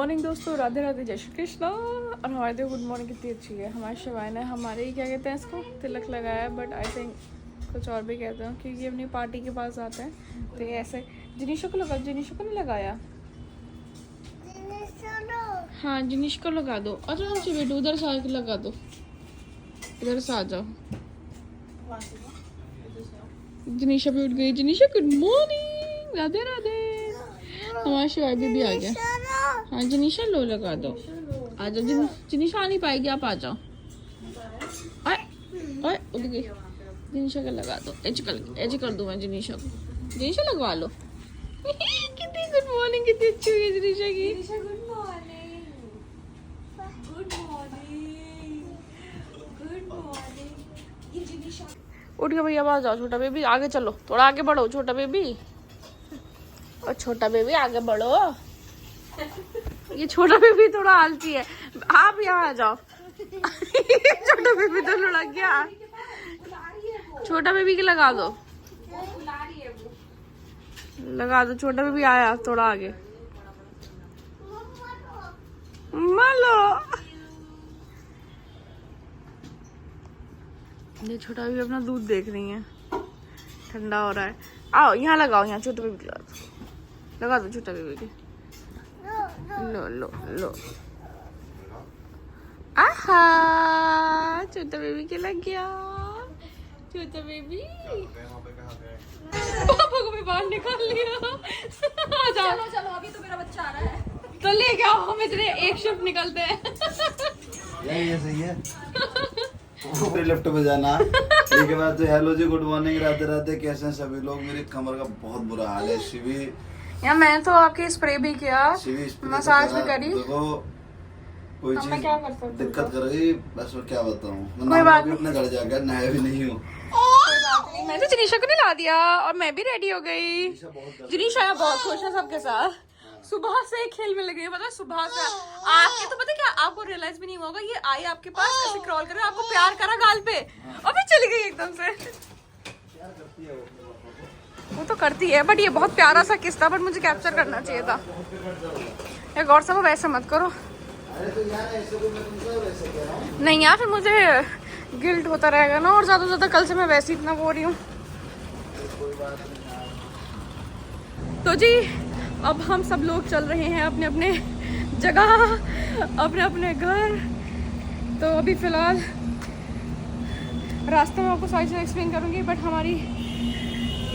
Morning दोस्तों, राधे राधे, जय श्री कृष्णा। और हमारे देखो गुड मॉर्निंग कितनी अच्छी है। हमारे शिवाय ने हमारे ही क्या कहते हैं इसको तिलक लगाया, बट आई थिंक कुछ और भी कहते हैं क्योंकि अपनी पार्टी के पास आते हैं तो ये ऐसे। जिनिशा को लगा, जिनिशा को नहीं लगाया। हाँ जिनिश को लगा दो। अच्छा हमसे बेटू उधर से आके लगा दो, इधर से आ जाओ। जिनिशा भी उठ गई। जिनिशा गुड मॉर्निंग, राधे राधे। हमारा शिवाय भी आ गया। हाँ जिनिशा लो लगा दो, आ जाओ। जिनिशा आ नहीं पाएगी, आप आ जाओ। ओए उठ गई। जिनिशा का लगा दो, एज कर दूं मैं जिनिशा को। जिनिशा लगवा लो। कितनी गुड मॉर्निंग, कितनी अच्छी हुई है जिनिशा की। Good morning, good morning, good morning. ये जिनिशा उठ गया भैया, आ जाओ। छोटा बेबी आगे चलो, थोड़ा आगे बढ़ो छोटा बेबी। और छोटा बेबी आगे बढ़ो। ये छोटा बेबी थोड़ा आलसी है, आप यहाँ आ जाओ। छोटा बेबी तो लुढ़क गया। छोटा बेबी के लगा दो, लगा दो। छोटा बेबी आया थोड़ा आगे। मालो ये छोटा बेबी अपना दूध देख रही है, ठंडा हो रहा है। आओ यहाँ लगाओ, यहाँ छोटा बेबी लगा दो छोटा बेबी के। लो लो लो। आहा छोटा बेबी के लग गया। छोटा बेबी पापा को भी बाहर निकाल लिया। आ जाओ। चलो चलो, अभी तो मेरा बच्चा आ रहा है तो ले गया, हम इतने एक शिफ्ट निकलते हैं। ये सही है। ऊपरी लिफ्ट पे जाना। ठीक है तो हेलो जी, गुड मॉर्निंग, राधे राधे। कैसे हैं सभी लोग? मेरी कमर का बहुत बुरा हाल है। शिवी यार मैंने तो आपकी स्प्रे भी किया, मसाज भी करी। देखो कोई अब मैं चीज क्या कर सकती हूँ? दिक्कत कर रही, बस मैं क्या बताऊँ। कोई बात मैं अपने घर जाकर नहाया भी नहीं हूँ। मैं तो जिनिशा को नहीं ला दिया और मैं भी रेडी हो गई। जिनिशा बहुत खुश है सबके साथ। सुबह से खेल में लगी है, पता है? सुबह से आपके तो पता है क्या, आपको रियलाइज भी नहीं होगा। ये आई आपके पास, ऐसे क्रॉल करे, आपको प्यार करा गाल पे और फिर चली गई एकदम से। वो तो करती है, बट ये बहुत प्यारा सा किस था, बट मुझे कैप्चर करना चाहिए था। यार गौर साहब ऐसा मत करो। नहीं यार फिर मुझे गिल्ट होता रहेगा ना, और ज्यादा से ज्यादा कल से मैं वैसे ही इतना वो रही हूँ। तो जी अब हम सब लोग चल रहे हैं अपने अपने जगह, अपने अपने घर। तो अभी फिलहाल रास्ते में आपको सारी चीज़ें एक्सप्लेन करूँगी, बट हमारी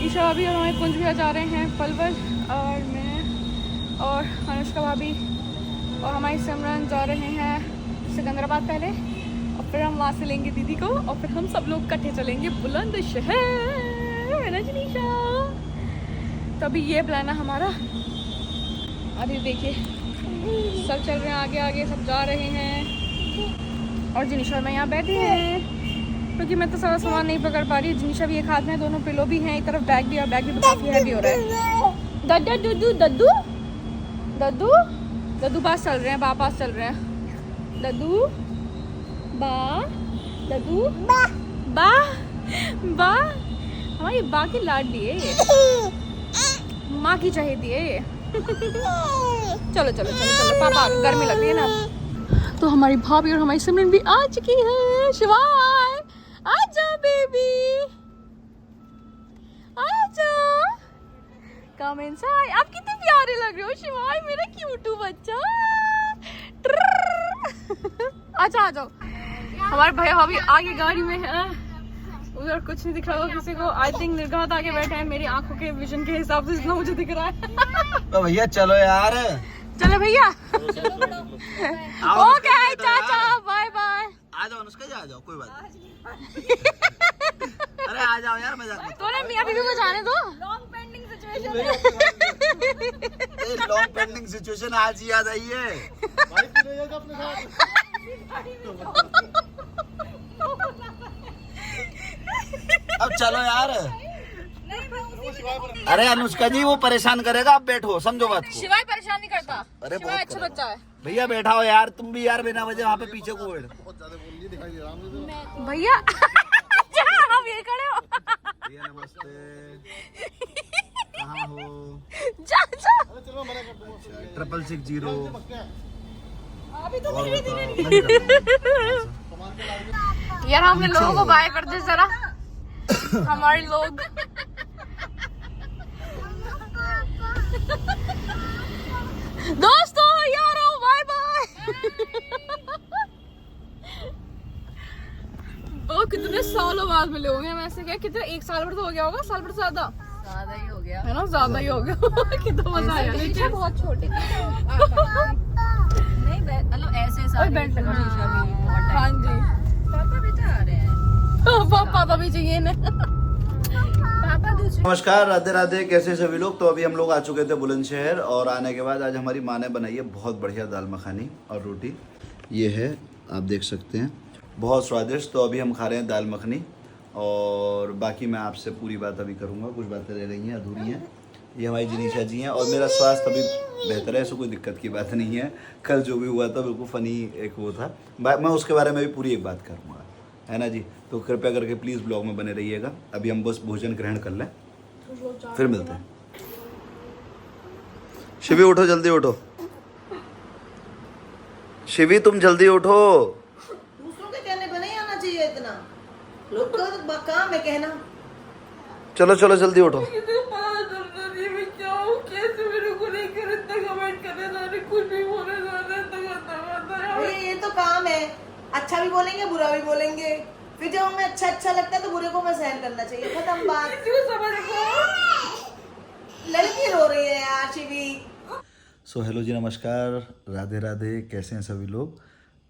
ईशा भाभी और हमारे कुंज भैया जा रहे हैं पलवल, और मैं और अनुष्का भाभी और हमारी सिमरन जा रहे हैं सिकंदराबाद पहले, और फिर हम वहाँ से लेंगे दीदी को, और फिर हम सब लोग इकट्ठे चलेंगे बुलंदशहर, है ना जिनिशा? तो अभी ये प्लान है हमारा। अभी देखिए सब चल रहे हैं आगे आगे, सब जा रहे हैं, और जिनिशा और मैं यहाँ बैठे हैं क्योंकि मैं तो सारा सामान नहीं पकड़ पा रही। जिनिशा भी एक हाथ में, दोनों पिलो भी हैं, एक तरफ बैग भी, और बैग भी काफी हैवी हो रहा है। दद्दू दद्दू दद्दू दद्दू दद्दू पास चल रहे हैं, बा पास चल रहे हैं। दद्दू बा, दद्दू बा बा बा। हमारी बा की लाडली है ये, माँ की चहेती है ये। चलो चलो चलो चलो, पापा गर्मी लग रही है ना। तो हमारी भाभी और हमारी सिमरन भी आ चुकी है। शिवाय आ जाओ बेबी, आ जाओ, कम इनसाइड। आप कितने प्यारे लग रहे हो शिवाय, मेरा क्यूटू बच्चा। अच्छा आ जाओ। हमारे भैया भाभी आगे गाड़ी में है, उधर कुछ नहीं दिख रहा होगा किसी को। आई थिंक निर्घात आगे बैठे हैं, मेरी आंखों के विजन के हिसाब से जितना मुझे दिख रहा है। तो भैया चलो यार, चलो भैया। ओके चाचा, बाय बाय। आ जाओ अनुष्का जी, आ जाओ, कोई बात नहीं। अरे आ जाओ यार, मजाक मत। तो मियां बीवी को जाने दो। Long pending situation long pending situation आज ही याद आई है। अब चलो यार। अरे अनुष्का जी वो परेशान करेगा, आप बैठो, समझो बात को। शिवाय परेशान नहीं करता। अरे शिवाय बहुत अच्छा बच्चा है। भैया बैठा हो यार, तुम भी यार बिना वजह वहाँ पे पीछे को बैठ। भैया आप ये खड़े हो। भैया नमस्ते, कहाँ हो? जा जा। 660 अभी तो और धीरे बताओ, धीरे मैं नहीं करूँगा। यार हम लोगों को बाय कर दे जरा, हमारे लोग। दोस्तों यारो बाय बाय। वो कितने सालों बाद मिले होंगे हम ऐसे, क्या कितने, 1 साल भर तो हो गया होगा, साल भर से ज्यादा ही हो गया है ना, ज्यादा ही हो गया। कितना मजा आया। पीछे बहुत छोटे नहीं मतलब ऐसे सारे बेल्ट लगा। शीशा भी बहुत हाँ टाइम जी, पापा भी जा रहे हैं पापा भी चाहिए ना। पापा दूसरे नमस्कार, राधे राधे, कैसे सभी लोग। तो अभी हम लोग आ चुके थे बुलंदशहर और आने के बाद आज हमारी माँ ने बनाई है बहुत बढ़िया दाल मखानी और रोटी। ये है, आप देख सकते हैं, बहुत स्वादिष्ट। तो अभी हम खा रहे हैं दाल मखनी और बाकी मैं आपसे पूरी बात अभी करूँगा, कुछ बातें रह गई हैं, अधूरी हैं। ये हमारी जिनीशा जी हैं और मेरा स्वास्थ्य अभी बेहतर है, ऐसे कोई दिक्कत की बात नहीं है। कल जो भी हुआ था बिल्कुल फ़नी एक वो था, मैं उसके बारे में भी पूरी एक बात करूँगा, है ना जी। तो कृपया करके प्लीज़ ब्लॉग में बने रहिएगा। अभी हम बस भोजन ग्रहण कर लें, फिर मिलते हैं। शिवी उठो, जल्दी उठो। शिवी तुम जल्दी उठो। दूसरों के कहने पे नहीं आना चाहिए इतना, लोग का काम है कहना। चलो चलो जल्दी उठो। ये तो काम है, अच्छा भी बोलेंगे बुरा भी बोलेंगे, फिर जब हमें अच्छा अच्छा लगता है तो बुरे को हमें सहन करना चाहिए। खत्म बात। लड़की रो रही है यार शिवी। सो हेलो जी, नमस्कार, राधे राधे, कैसे हैं सभी लोग।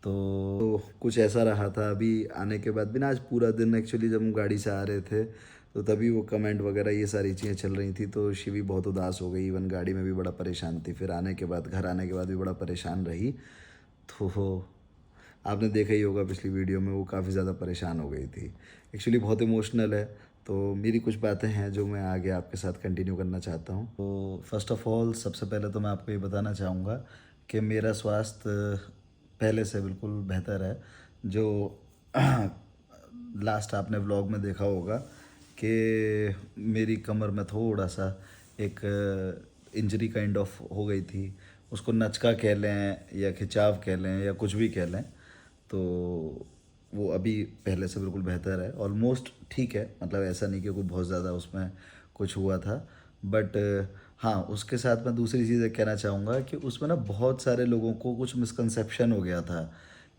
तो कुछ ऐसा रहा था अभी आने के बाद भी ना, आज पूरा दिन एक्चुअली जब हम गाड़ी से आ रहे थे तो तभी वो कमेंट वगैरह ये सारी चीज़ें चल रही थी, तो शिवी बहुत उदास हो गई। इवन गाड़ी में भी बड़ा परेशान थी, फिर आने के बाद, घर आने के बाद भी बड़ा परेशान रही। तो आपने देखा ही होगा पिछली वीडियो में, वो काफ़ी ज़्यादा परेशान हो गई थी। एक्चुअली बहुत इमोशनल है, तो मेरी कुछ बातें हैं जो मैं आगे आपके साथ कंटिन्यू करना चाहता हूँ। तो फर्स्ट ऑफ ऑल, सबसे पहले तो मैं आपको ये बताना चाहूँगा कि मेरा स्वास्थ्य पहले से बिल्कुल बेहतर है। जो लास्ट आपने व्लॉग में देखा होगा कि मेरी कमर में थोड़ा सा एक इंजरी काइंड ऑफ हो गई थी, उसको नचका कह लें या खिंचाव कह लें या कुछ भी कह लें, तो वो अभी पहले से बिल्कुल बेहतर है, ऑलमोस्ट ठीक है। मतलब ऐसा नहीं कि कोई बहुत ज़्यादा उसमें कुछ हुआ था, बट हाँ, उसके साथ मैं दूसरी चीज़ कहना चाहूँगा कि उसमें ना बहुत सारे लोगों को कुछ मिसकंसेप्शन हो गया था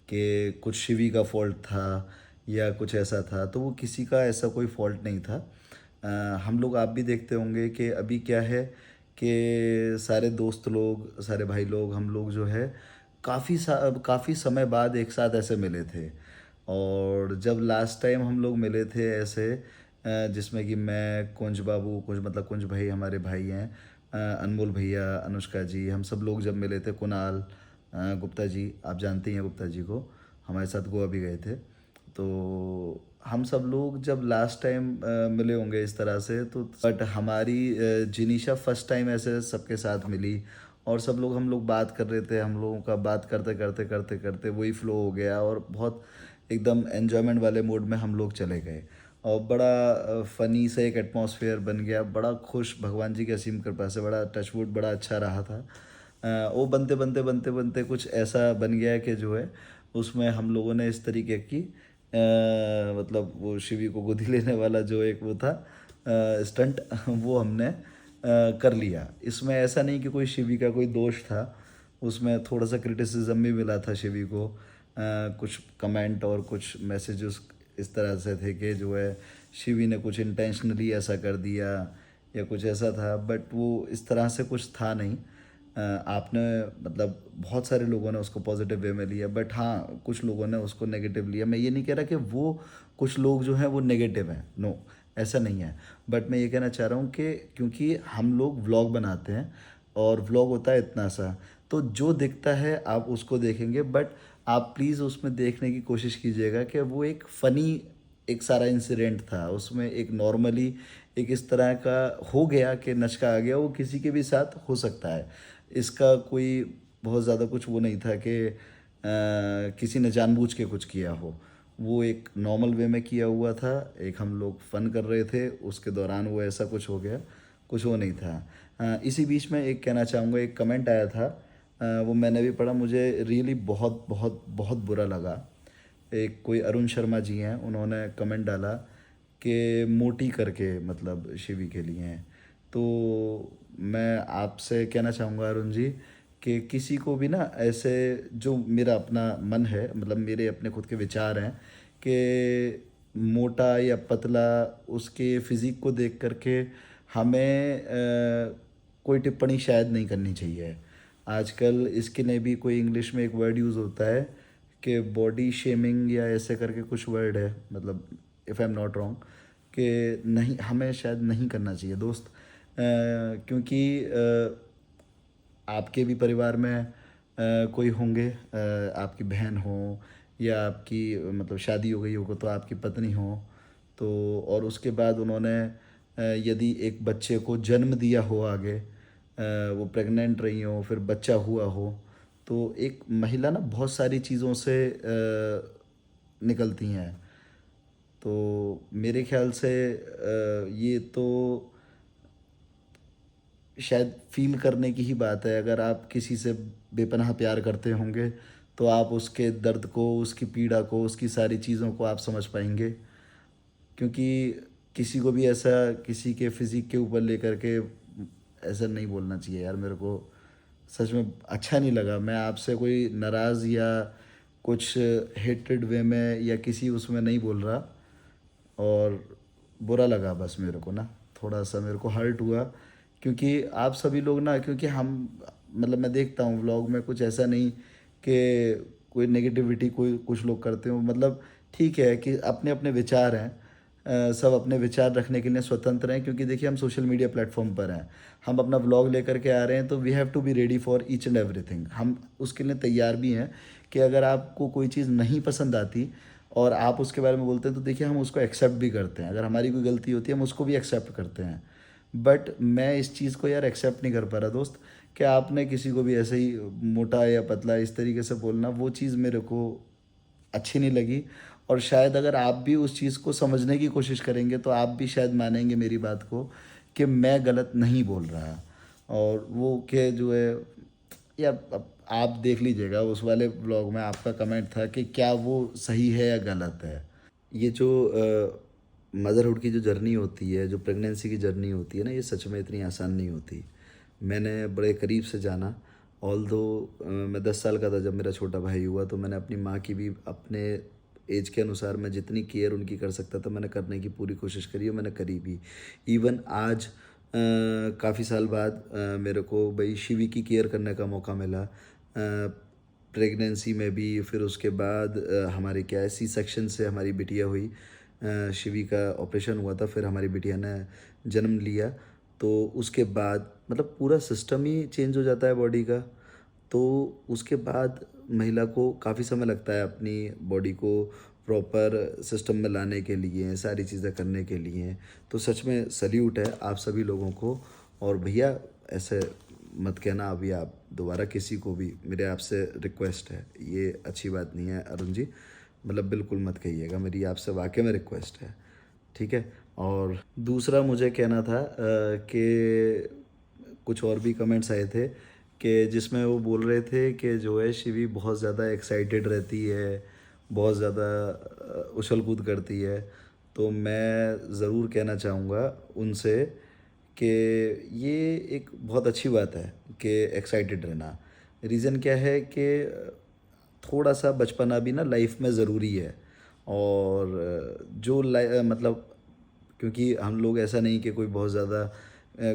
कि कुछ शिवी का फॉल्ट था या कुछ ऐसा था, तो वो किसी का ऐसा कोई फॉल्ट नहीं था। हम लोग, आप भी देखते होंगे कि अभी क्या है कि सारे दोस्त लोग, सारे भाई लोग, हम लोग जो है काफ़ी समय बाद एक साथ ऐसे मिले थे। और जब लास्ट टाइम हम लोग मिले थे ऐसे, जिसमें कि मैं, कुंज बाबू, कुंज भाई हमारे भाई हैं, अनमोल भैया, अनुष्का जी, हम सब लोग जब मिले थे, कुणाल गुप्ता जी, आप जानते हैं गुप्ता जी को, हमारे साथ गोवा भी गए थे। तो हम सब लोग जब लास्ट टाइम मिले होंगे इस तरह से, तो बट हमारी जिनीशा फर्स्ट टाइम ऐसे सबके साथ मिली और सब लोग, हम लोग बात कर रहे थे, हम लोगों का बात करते करते करते करते वही फ्लो हो गया और बहुत एकदम एन्जॉयमेंट वाले मूड में हम लोग चले गए और बड़ा फ़नी सा एक एटमॉस्फेयर बन गया। बड़ा खुश, भगवान जी की असीम कृपा से बड़ा टचवुड, बड़ा अच्छा रहा था। वो बनते बनते बनते बनते कुछ ऐसा बन गया कि जो है उसमें हम लोगों ने इस तरीके की मतलब वो शिवी को गोदी लेने वाला जो एक वो था स्टंट, वो हमने कर लिया। इसमें ऐसा नहीं कि कोई शिवी का कोई दोष था, उसमें थोड़ा सा क्रिटिसिज्म भी मिला था शिवी को। कुछ कमेंट और कुछ मैसेजेस इस तरह से थे कि जो है शिवी ने कुछ इंटेंशनली ऐसा कर दिया या कुछ ऐसा था, बट वो इस तरह से कुछ था नहीं। आपने, मतलब बहुत सारे लोगों ने उसको पॉजिटिव वे में लिया, बट हाँ, कुछ लोगों ने उसको नेगेटिव लिया। मैं ये नहीं कह रहा कि वो कुछ लोग जो हैं वो नेगेटिव हैं, नो, ऐसा नहीं है। बट मैं ये कहना चाह रहा हूँ कि क्योंकि हम लोग व्लॉग बनाते हैं और व्लॉग होता है इतना सा, तो जो दिखता है आप उसको देखेंगे, बट आप प्लीज़ उसमें देखने की कोशिश कीजिएगा कि वो एक फ़नी एक सारा इंसिडेंट था। उसमें एक नॉर्मली एक इस तरह का हो गया कि नचका आ गया, वो किसी के भी साथ हो सकता है। इसका कोई बहुत ज़्यादा कुछ वो नहीं था कि किसी ने जानबूझ के कुछ किया हो। वो एक नॉर्मल वे में किया हुआ था, एक हम लोग फ़न कर रहे थे, उसके दौरान वो ऐसा कुछ हो गया। कुछ वो नहीं था। इसी बीच में एक कहना चाहूँगा, एक कमेंट आया था, वो मैंने भी पढ़ा, मुझे रियली बहुत बहुत बहुत बुरा लगा। एक कोई अरुण शर्मा जी हैं, उन्होंने कमेंट डाला कि मोटी करके मतलब शिवी के लिए हैं। तो मैं आपसे कहना चाहूँगा अरुण जी कि किसी को भी ना ऐसे, जो मेरा अपना मन है, मतलब मेरे अपने खुद के विचार हैं कि मोटा या पतला उसके फिज़िक को देख करके हमें कोई टिप्पणी शायद नहीं करनी चाहिए। आजकल इसके लिए भी कोई इंग्लिश में एक वर्ड यूज़ होता है कि बॉडी शेमिंग या ऐसे करके कुछ वर्ड है, मतलब if I am not wrong, कि नहीं, हमें शायद नहीं करना चाहिए दोस्त। क्योंकि आपके भी परिवार में कोई होंगे, आपकी बहन हो या आपकी मतलब शादी हो गई होगा तो आपकी पत्नी हो, तो और उसके बाद उन्होंने यदि एक बच्चे को जन्म दिया हो आगे, वो प्रेग्नेंट रही हो, फिर बच्चा हुआ हो, तो एक महिला ना बहुत सारी चीज़ों से निकलती हैं। तो मेरे ख्याल से ये तो शायद फील करने की ही बात है। अगर आप किसी से बेपनाह प्यार करते होंगे तो आप उसके दर्द को, उसकी पीड़ा को, उसकी सारी चीज़ों को आप समझ पाएंगे। क्योंकि किसी को भी ऐसा किसी के फिज़िक के ऊपर लेकर के ऐसा नहीं बोलना चाहिए यार। मेरे को सच में अच्छा नहीं लगा। मैं आपसे कोई नाराज़ या कुछ हेटेड वे में या किसी उसमें नहीं बोल रहा, और बुरा लगा बस मेरे को ना, थोड़ा सा मेरे को हर्ट हुआ। क्योंकि आप सभी लोग ना, क्योंकि हम मतलब मैं देखता हूँ व्लॉग में कुछ ऐसा नहीं कि कोई नेगेटिविटी कोई कुछ लोग करते हो, मतलब ठीक है कि अपने अपने विचार हैं, सब अपने विचार रखने के लिए स्वतंत्र हैं। क्योंकि देखिए हम सोशल मीडिया प्लेटफॉर्म पर हैं, हम अपना व्लॉग लेकर के आ रहे हैं, तो we have to be ready for each and everything. हम उसके लिए तैयार भी हैं कि अगर आपको कोई चीज़ नहीं पसंद आती और आप उसके बारे में बोलते हैं, तो देखिए हम उसको एक्सेप्ट भी करते हैं। अगर हमारी कोई गलती होती है हम उसको भी एक्सेप्ट करते हैं। बट मैं इस चीज़ को यार एक्सेप्ट नहीं कर पा रहा दोस्त, कि आपने किसी को भी ऐसे ही मोटा या पतला इस तरीके से बोलना, वो चीज़ मेरे को अच्छी नहीं लगी। और शायद अगर आप भी उस चीज़ को समझने की कोशिश करेंगे तो आप भी शायद मानेंगे मेरी बात को कि मैं गलत नहीं बोल रहा। और वो के जो है, या अब आप देख लीजिएगा उस वाले ब्लॉग में आपका कमेंट था कि क्या वो सही है या गलत है। ये जो मदरहुड की जो जर्नी होती है, जो प्रेगनेंसी की जर्नी होती है ना, ये सच में इतनी आसान नहीं होती। मैंने बड़े करीब से जाना। ऑल्दो मैं 10 साल का था जब मेरा छोटा भाई हुआ, तो मैंने अपनी माँ की भी अपने एज के अनुसार मैं जितनी केयर उनकी कर सकता था मैंने करने की पूरी कोशिश करी, और मैंने करी भी। इवन आज काफ़ी साल बाद मेरे को भाई शिवी की केयर करने का मौका मिला, प्रेगनेंसी में भी। फिर उसके बाद हमारे क्या है, सी सेक्शन से हमारी बिटिया हुई, शिवी का ऑपरेशन हुआ था, फिर हमारी बिटिया ने जन्म लिया। तो उसके बाद मतलब पूरा सिस्टम ही चेंज हो जाता है बॉडी का। तो उसके बाद महिला को काफ़ी समय लगता है अपनी बॉडी को प्रॉपर सिस्टम में लाने के लिए, सारी चीज़ें करने के लिए। तो सच में सल्यूट है आप सभी लोगों को। और भैया ऐसे मत कहना अभी आप दोबारा किसी को भी, मेरे आपसे रिक्वेस्ट है, ये अच्छी बात नहीं है अरुण जी, मतलब बिल्कुल मत कहिएगा, मेरी आपसे वाकई में रिक्वेस्ट है, ठीक है। और दूसरा मुझे कहना था कि कुछ और भी कमेंट्स आए थे कि जिसमें वो बोल रहे थे कि जो है शिवी बहुत ज़्यादा एक्साइटेड रहती है, बहुत ज़्यादा उछल कूद करती है। तो मैं ज़रूर कहना चाहूँगा उनसे कि ये एक बहुत अच्छी बात है कि एक्साइटेड रहना। रीज़न क्या है कि थोड़ा सा बचपना भी ना लाइफ में ज़रूरी है। और जो मतलब क्योंकि हम लोग ऐसा नहीं कि कोई बहुत ज़्यादा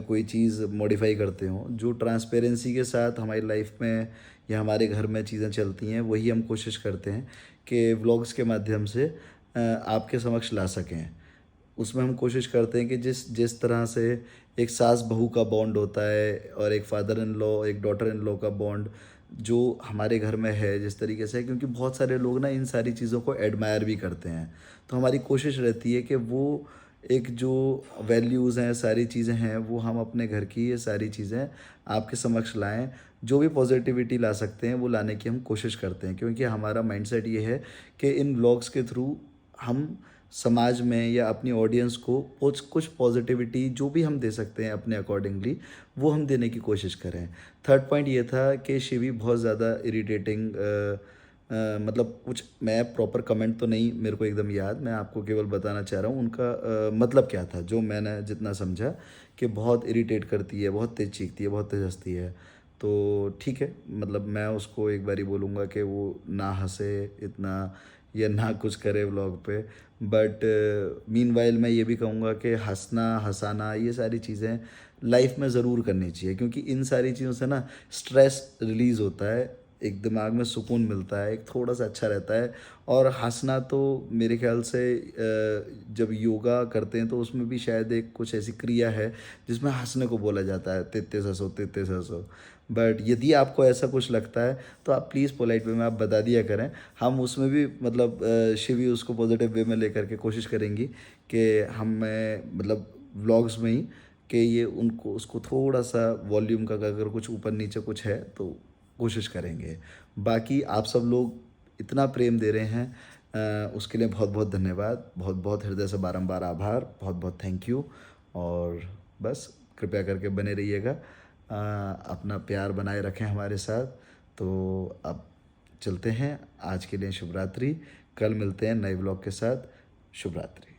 कोई चीज़ मॉडिफाई करते हों, जो ट्रांसपेरेंसी के साथ हमारी लाइफ में या हमारे घर में चीज़ें चलती हैं वही हम कोशिश करते हैं कि व्लॉग्स के माध्यम से आपके समक्ष ला सकें। उसमें हम कोशिश करते हैं कि जिस तरह से एक सास बहू का बॉन्ड होता है और एक फादर इन लॉ एक डॉटर इन लॉ का बॉन्ड जो हमारे घर में है जिस तरीके से, क्योंकि बहुत सारे लोग ना इन सारी चीज़ों को एडमायर भी करते हैं। तो हमारी कोशिश रहती है कि वो एक जो वैल्यूज़ हैं, सारी चीज़ें हैं, वो हम अपने घर की ये सारी चीज़ें आपके समक्ष लाएं। जो भी पॉजिटिविटी ला सकते हैं वो लाने की हम कोशिश करते हैं, क्योंकि हमारा माइंडसेट ये है कि इन व्लॉग्स के थ्रू हम समाज में या अपनी ऑडियंस को कुछ पॉजिटिविटी जो भी हम दे सकते हैं अपने अकॉर्डिंगली वो हम देने की कोशिश करें। थर्ड पॉइंट ये था कि शिवी बहुत ज़्यादा इरिटेटिंग, मतलब कुछ मैं प्रॉपर कमेंट तो नहीं मेरे को एकदम याद, मैं आपको केवल बताना चाह रहा हूँ उनका मतलब क्या था, जो मैंने जितना समझा कि बहुत इरिटेट करती है, बहुत तेज़ चीखती है, बहुत तेज़ हंसती है। तो ठीक है, मतलब मैं उसको एक बारी बोलूँगा कि वो ना हंसे इतना या ना कुछ करे व्लॉग पे, बट मीनवाइल मैं ये भी कहूँगा कि हंसना हंसाना ये सारी चीज़ें लाइफ में ज़रूर करनी चाहिए, क्योंकि इन सारी चीज़ों से ना स्ट्रेस रिलीज़ होता है, एक दिमाग में सुकून मिलता है, एक थोड़ा सा अच्छा रहता है। और हंसना तो मेरे ख्याल से जब योगा करते हैं तो उसमें भी शायद एक कुछ ऐसी क्रिया है जिसमें हंसने को बोला जाता है, तेते हंसो तेते हंसो। बट यदि आपको ऐसा कुछ लगता है तो आप प्लीज़ पोलाइट वे में आप बता दिया करें, हम उसमें भी मतलब शिवी उसको पॉजिटिव वे में लेकर के कोशिश करेंगी कि हमें मतलब व्लॉग्स में ही कि ये उनको उसको थोड़ा सा वॉल्यूम का अगर कुछ ऊपर नीचे कुछ है तो कोशिश करेंगे। बाकी आप सब लोग इतना प्रेम दे रहे हैं उसके लिए बहुत बहुत धन्यवाद, बहुत बहुत हृदय से बारंबार आभार, बहुत बहुत थैंक यू। और बस कृपया करके बने रहिएगा, अपना प्यार बनाए रखें हमारे साथ। तो अब चलते हैं, आज के लिए शुभ रात्रि, कल मिलते हैं नए व्लॉग के साथ। शुभ रात्रि।